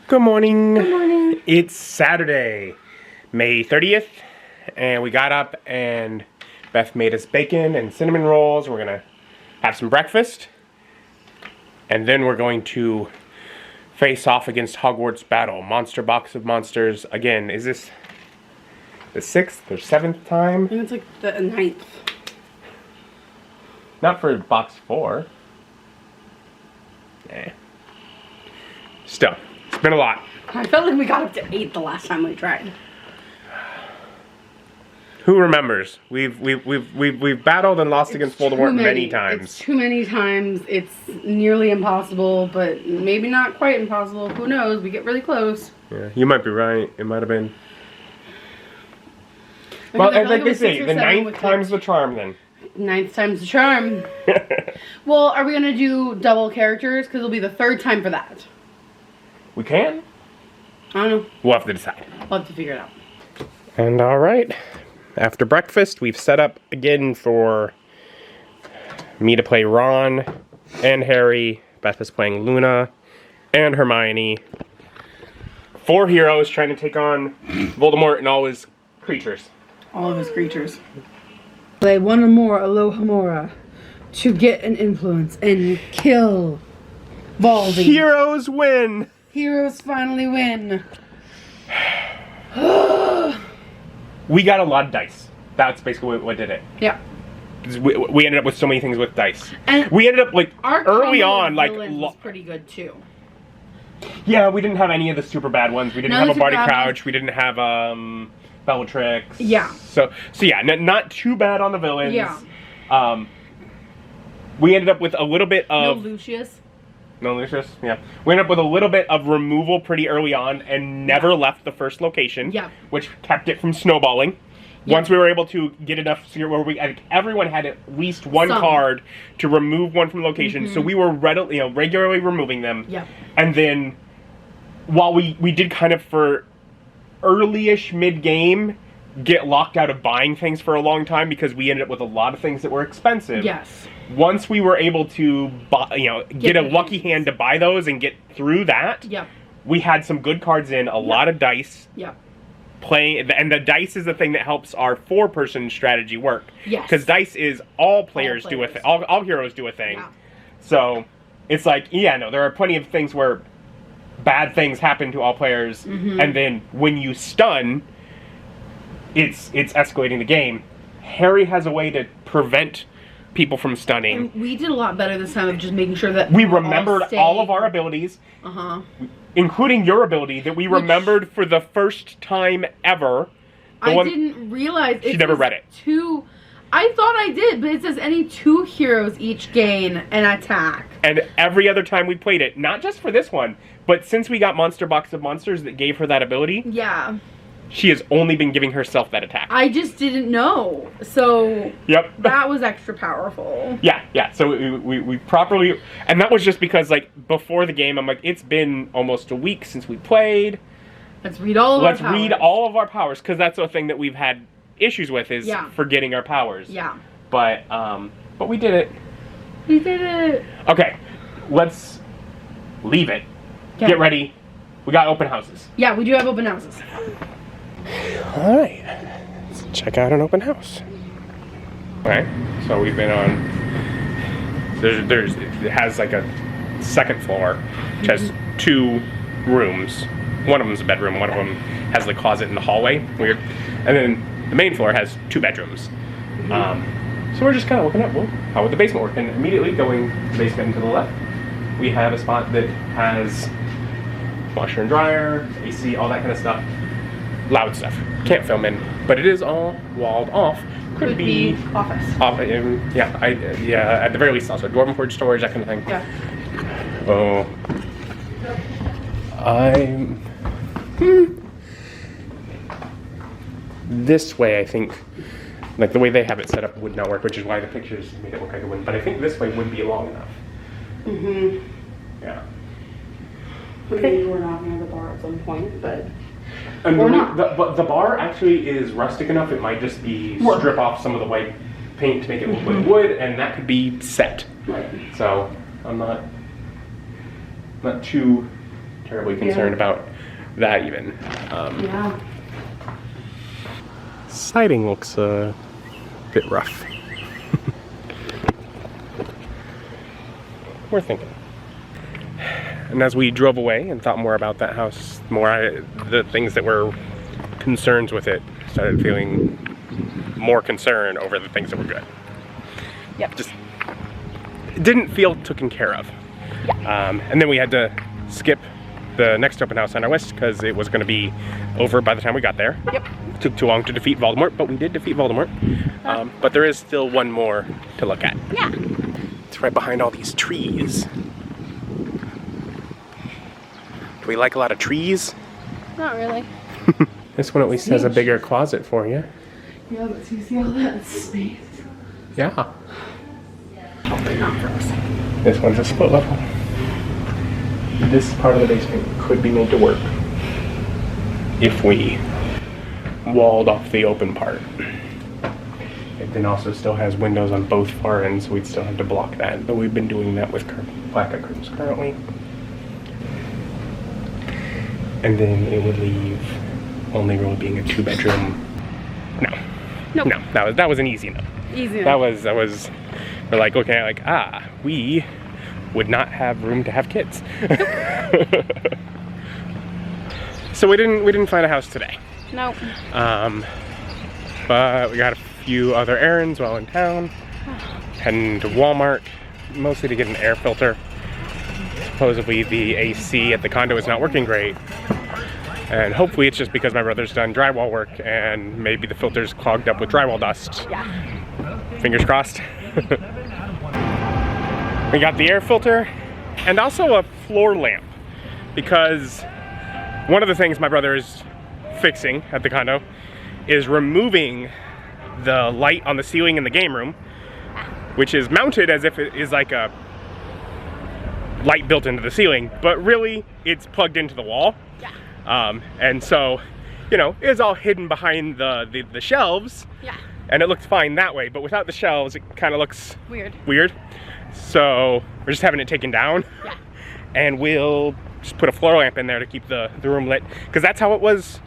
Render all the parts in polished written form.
Good morning. Good morning. It's Saturday, May 30th, and we got up and Beth made us bacon and cinnamon rolls. We're gonna have some breakfast, and then we're going to face off against Hogwarts battle. Monster Box of Monsters. Again, is this the 6th or 7th time? I think it's like the 9th. Not for box 4. Eh. Still, it's been a lot. I felt like we got up to 8 the last time we tried. Who remembers? We've battled and lost against Voldemort many times. It's too many times. It's nearly impossible, but maybe not quite impossible. Who knows? We get really close. Yeah, you might be right. It might have been. Well, like they say, the 9th time's the charm then. 9th time's the charm. Well, are we going to do double characters? Because it'll be the 3rd time for that. We can? I don't know. We'll have to decide. We'll have to figure it out. And alright, after breakfast, we've set up again for me to play Ron and Harry. Beth is playing Luna and Hermione. 4 heroes trying to take on Voldemort and all his creatures. All of his creatures. Play one or more Alohomora to get an influence and kill Baldy. Heroes win! Heroes finally win. We got a lot of dice. That's basically what did it. Yeah. We ended up with so many things with dice. And we ended up like our early on, like was pretty good too. Yeah, we didn't have any of the super bad ones. We didn't have a Barty Crouch. We didn't have Bellatrix. Yeah. So yeah, not too bad on the villains. Yeah. We ended up with a little bit of No Lucius. Yeah. We ended up with a little bit of removal pretty early on and never left the first location. Yeah. Which kept it from snowballing. Yeah. Once we were able to get enough where everyone had at least one card to remove one from location, so we were regularly removing them. Yeah. And then, while we did kind of for early-ish mid-game get locked out of buying things for a long time because we ended up with a lot of things that were expensive. Yes. Once we were able to buy, get a lucky hand to buy those and get through that, we had some good cards in, a lot of dice. Yeah. Playing, and the dice is the thing that helps our 4-person strategy work. Yes. Because dice is all players do a thing. All heroes do a thing. Yeah. So it's like, there are plenty of things where bad things happen to all players, and then when you stun, it's escalating the game. Harry has a way to prevent people from stunning. And we did a lot better this time of just making sure that we remembered all of our abilities. Including your ability that we remembered for the first time ever. I didn't realize she never read it. I thought I did, but it says any 2 heroes each gain an attack. And every other time we played it, not just for this one, but since we got Monster Box of Monsters that gave her that ability, she has only been giving herself that attack. I just didn't know. So that was extra powerful. Yeah. So we properly, and that was just because like before the game, I'm like, it's been almost a week since we played. Let's read all of our powers, because that's the thing that we've had issues with is forgetting our powers. Yeah. But we did it. We did it. Okay, let's leave it. Get ready. We got open houses. Yeah, we do have open houses. Alright, let's check out an open house. Alright, so we've been on, it has like a 2nd floor, which has 2 rooms. One of them's a bedroom, one of them has the closet in the hallway, weird. And then the main floor has 2 bedrooms. So we're just kind of looking at, well, how would the basement work? And immediately going to the basement to the left, we have a spot that has washer and dryer, AC, all that kind of stuff. Loud stuff. Can't film in, but it is all walled off. Could be office. At the very least, also dwarven forge storage, that kind of thing. Yeah. Oh. This way, I think, like the way they have it set up would not work, which is why the pictures made it look like it wouldn't. But I think this way would be long enough. Yeah. Maybe we're not near the bar at some point, but. And the bar actually is rustic enough, it might just be strip off some of the white paint to make it look like wood, and that could be set. Right. So I'm not too terribly concerned about that even. Yeah. Siding looks a bit rough. We're thinking. And as we drove away and thought more about that house, the things that were concerns with it, started feeling more concern over the things that were good. Yep. Just didn't feel taken care of. Yeah. And then we had to skip the next open house on our list because it was going to be over by the time we got there. Yep. It took too long to defeat Voldemort, but we did defeat Voldemort. But there is still one more to look at. Yeah. It's right behind all these trees. Do we like a lot of trees? Not really. This one at least has a bigger closet for you. Yeah, but you see all that space? Yeah. Hopefully not for us. This one's a split level. This part of the basement could be made to work if we walled off the open part. It then also still has windows on both far ends, so we'd still have to block that. But we've been doing that with blackout curtains currently. And then it would leave only really being a 2-bedroom. No. Nope. No, that was an easy no. Easy. That was we're like, okay, like, we would not have room to have kids. So we didn't find a house today. Nope. But we got a few other errands while in town. Heading to Walmart, mostly to get an air filter. Supposedly the AC at the condo is not working great. And hopefully it's just because my brother's done drywall work and maybe the filter's clogged up with drywall dust. Yeah. Fingers crossed. We got the air filter and also a floor lamp because one of the things my brother is fixing at the condo is removing the light on the ceiling in the game room, which is mounted as if it is like a light built into the ceiling, but really it's plugged into the wall. Yeah. And so, you know, it's all hidden behind the shelves. Yeah. And it looks fine that way, but without the shelves, it kind of looks weird. So we're just having it taken down. Yeah. And we'll just put a floor lamp in there to keep the room lit, because that's how it was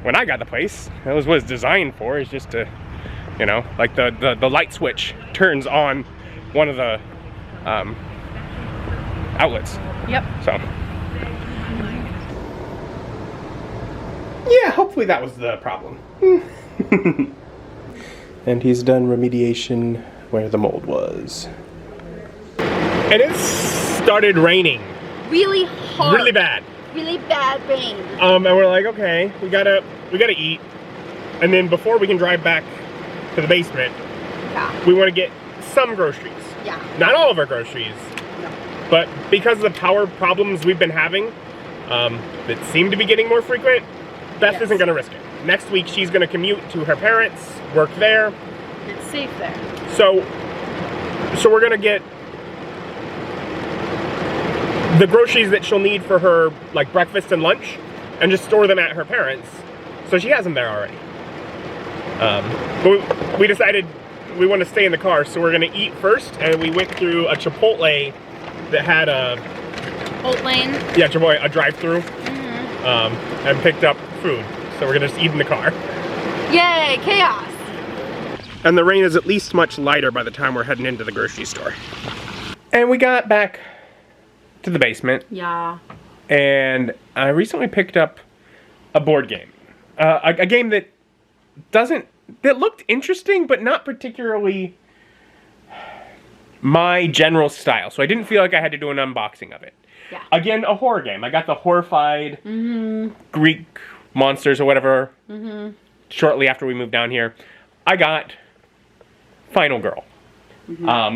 when I got the place. That was what it's designed for, is just to, you know, like the light switch turns on one of the outlets. Yep. So yeah, hopefully that was the problem. And he's done remediation where the mold was. And it started raining. Really hard. Really bad. Really bad rain. And we're like, okay, we gotta eat. And then before we can drive back to the basement, we want to get some groceries. Yeah. Not all of our groceries. No. But because of the power problems we've been having, that seem to be getting more frequent, Beth isn't gonna risk it. Next week she's gonna commute to her parents, work there. It's safe there. So we're gonna get the groceries that she'll need for her, like, breakfast and lunch, and just store them at her parents, so she has them there already. But we decided we want to stay in the car, so we're gonna eat first, and we went through a Chipotle that had a Chipotle. a drive-through, and picked up food. So we're gonna just eat in the car. Yay, chaos. And the rain is at least much lighter by the time we're heading into the grocery store. And we got back to the basement. Yeah. And I recently picked up a board game. A game that looked interesting, but not particularly my general style. So I didn't feel like I had to do an unboxing of it. Yeah. Again, a horror game. I got the horrified Greek monsters or whatever shortly after we moved down here. I got Final Girl.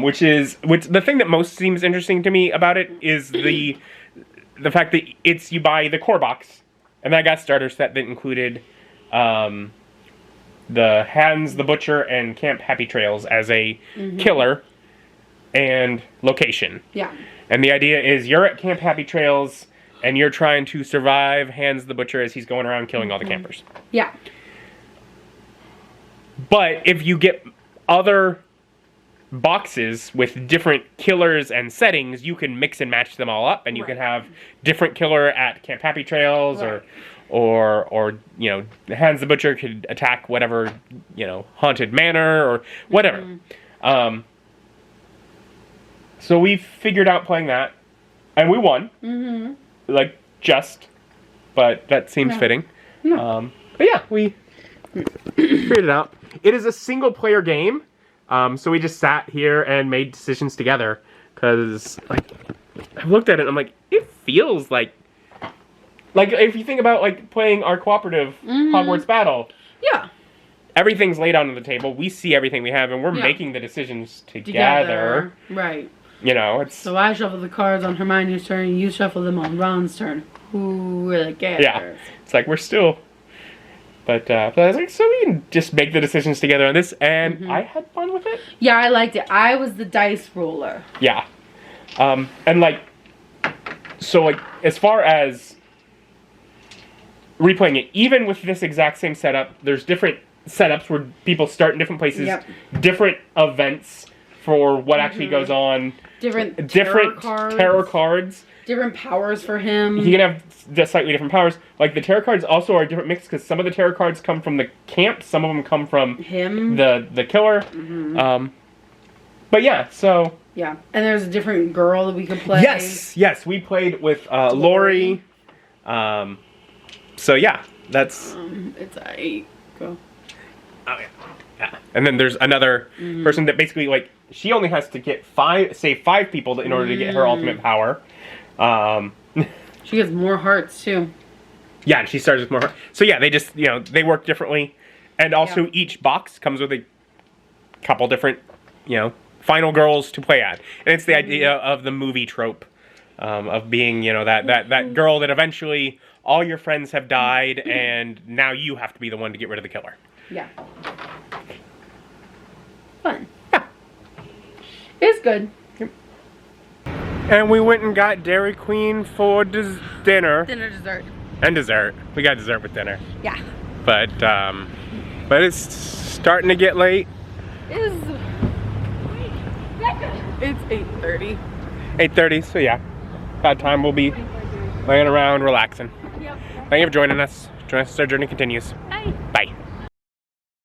Which the thing that most seems interesting to me about it is the fact that you buy the core box, and I got a starter set that included the Hans the Butcher and Camp Happy Trails as a killer and location. Yeah. And the idea is you're at Camp Happy Trails and you're trying to survive Hans the Butcher as he's going around killing all the campers. Yeah. But if you get other boxes with different killers and settings, you can mix and match them all up, and you can have different killer at Camp Happy Trails, or you know, Hans the Butcher could attack whatever, you know, haunted manor or whatever. So we figured out playing that, and we won. Like, but that seems fitting. But yeah, we figured it out. It is a single player game, so we just sat here and made decisions together, because like, I've looked at it and I'm like, it feels like if you think about like playing our cooperative Hogwarts battle. Yeah. Everything's laid out on the table. We see everything we have, and we're making the decisions together. Right. You know, it's... So I shuffle the cards on Hermione's turn, you shuffle them on Ron's turn. Who really cares? Yeah. It's like, we're still... But I was like, so we can just make the decisions together on this, and I had fun with it. Yeah, I liked it. I was the dice roller. Yeah. And like... So like, as far as replaying it, even with this exact same setup, there's different setups where people start in different places, different events for what actually goes on, different tarot cards, different powers for him. He can have just slightly different powers. Like, the tarot cards also are a different mix, because some of the tarot cards come from the camp, some of them come from him, the killer. But yeah, so and there's a different girl that we could play. Yes, we played with Lori. So yeah, that's it's a 8. Go. Oh yeah. And then there's another person that basically, like, she only has to get save 5 people in order to get her ultimate power. She gets more hearts too. Yeah, and she starts with more hearts. So yeah, they just, you know, they work differently, and also each box comes with a couple different, you know, final girls to play at, and it's the idea of the movie trope, of being, you know, that girl that eventually all your friends have died, and now you have to be the one to get rid of the killer. Yeah. Fun. Yeah. It's good. And we went and got Dairy Queen for dinner. Dessert. And dessert. We got dessert with dinner. Yeah. But it's starting to get late. It's 8:30. 8:30, so yeah. About time we'll be laying around relaxing. Thank you for joining us. Join us as our journey continues. Bye. Bye.